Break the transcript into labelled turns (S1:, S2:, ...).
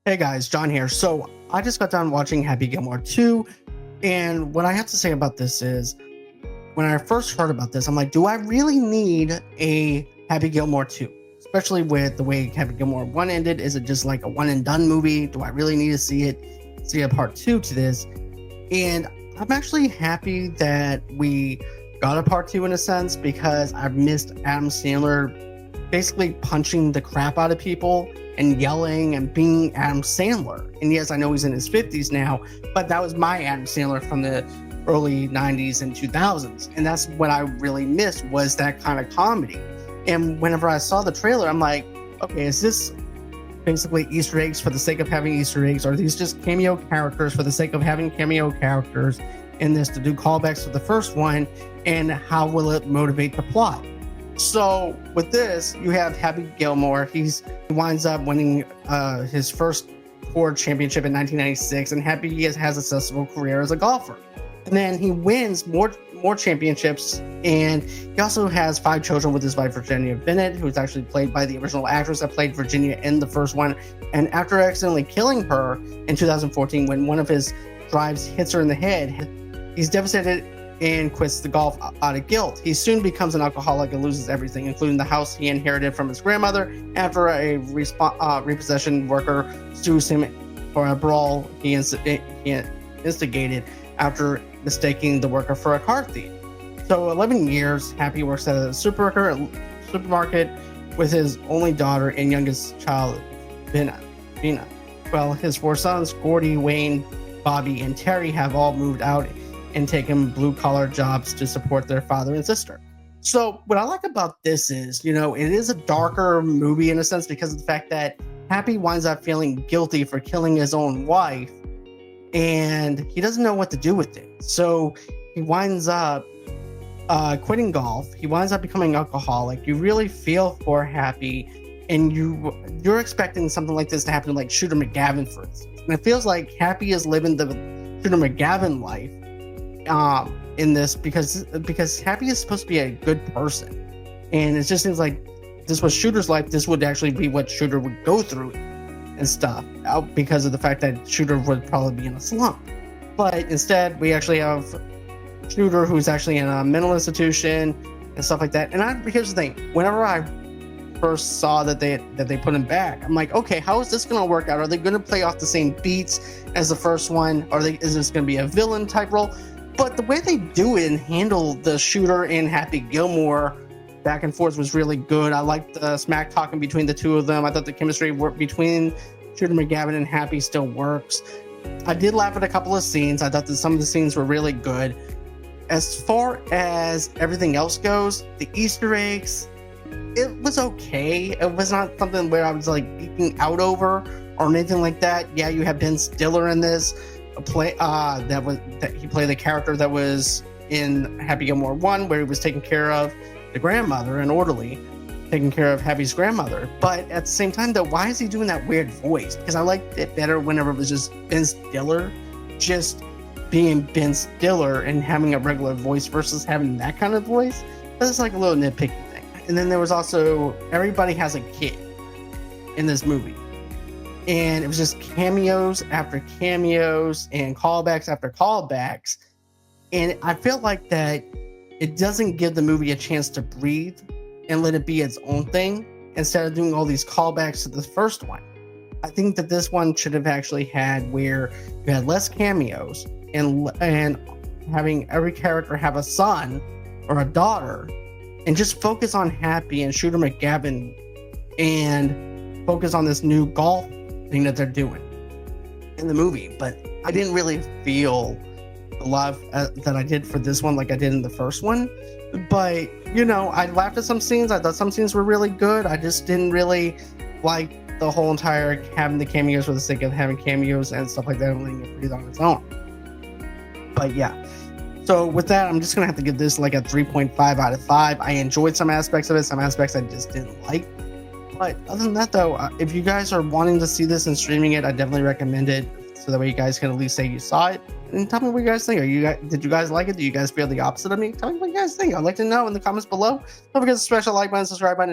S1: Hey guys, John here. So I just got done watching Happy Gilmore 2, and what I have to say about this is, when I first heard about this, I'm like, do I really need a Happy Gilmore 2? Especially with the way Happy Gilmore 1 ended. Is it just like a one and done movie? Do I really need to see a part 2 to this? And I'm actually happy that we got a part 2 in a sense, because I've missed Adam Sandler basically punching the crap out of people and yelling and being Adam Sandler. And yes, I know he's in his 50s now, but that was my Adam Sandler from the early 90s and 2000s. And that's what I really missed, was that kind of comedy. And whenever I saw the trailer, I'm like, okay, is this basically Easter eggs for the sake of having Easter eggs? Or are these just cameo characters for the sake of having cameo characters in this to do callbacks to the first one? And how will it motivate the plot? So with this, you have Happy Gilmore. He winds up winning his first Ford championship in 1996, and Happy has a successful career as a golfer. And then he wins more championships, and he also has 5 children with his wife Virginia Bennett, who's actually played by the original actress that played Virginia in the first one. And after accidentally killing her in 2014, when one of his drives hits her in the head, he's devastated and quits the golf out of guilt. He soon becomes an alcoholic and loses everything, including the house he inherited from his grandmother, after a repossession worker sues him for a brawl he instigated after mistaking the worker for a car thief. So 11 years, Happy works at a supermarket with his only daughter and youngest child, Bina. Well, his 4 sons, Gordy, Wayne, Bobby, and Terry, have all moved out and taken blue-collar jobs to support their father and sister. So what I like about this is, it is a darker movie in a sense, because of the fact that Happy winds up feeling guilty for killing his own wife, and he doesn't know what to do with it. So he winds up quitting golf. He winds up becoming alcoholic. You really feel for Happy, and you're expecting something like this to happen to like Shooter McGavin, for instance. And it feels like Happy is living the Shooter McGavin life in this, because Happy is supposed to be a good person, and it just seems like this was Shooter's life. This would actually be what Shooter would go through and stuff, because of the fact that Shooter would probably be in a slump. But instead, we actually have Shooter, who's actually in a mental institution and stuff like that. And here's the thing: whenever I first saw that they put him back, I'm like, okay, how is this going to work out? Are they going to play off the same beats as the first one? Is this going to be a villain type role? But the way they do it and handle the Shooter and Happy Gilmore back and forth was really good. I liked the smack talking between the two of them. I thought the chemistry between Shooter McGavin and Happy still works. I did laugh at a couple of scenes. I thought that some of the scenes were really good. As far as everything else goes, the Easter eggs, it was okay. It was not something where I was like geeking out over or anything like that. Yeah, you have Ben Stiller in this. He played the character that was in Happy Gilmore 1, where he was taking care of the grandmother, an orderly taking care of Happy's grandmother. But at the same time, though, why is he doing that weird voice? Because I liked it better whenever it was just Ben Stiller just being Ben Stiller and having a regular voice versus having that kind of voice. That's like a little nitpicky thing. And then there was also, everybody has a kid in this movie. And it was just cameos after cameos and callbacks after callbacks. And I feel like that it doesn't give the movie a chance to breathe and let it be its own thing, instead of doing all these callbacks to the first one. I think that this one should have actually had where you had less cameos and having every character have a son or a daughter, and just focus on Happy and Shooter McGavin and focus on this new golf thing that they're doing in the movie. But I didn't really feel the love that I did for this one like I did in the first one. But I laughed at some scenes. I thought some scenes were really good. I just didn't really like the whole entire having the cameos for the sake of having cameos and stuff like that, and letting it breathe on its own. But yeah, so with that, I'm just gonna have to give this like a 3.5 out of 5. I enjoyed some aspects of it, some aspects I just didn't like. But other than that, though, if you guys are wanting to see this and streaming it, I definitely recommend it, so that way you guys can at least say you saw it. And tell me what you guys think. Did you guys like it? Do you guys feel the opposite of me? Tell me what you guys think. I'd like to know in the comments below. Don't forget to smash the like button, subscribe button.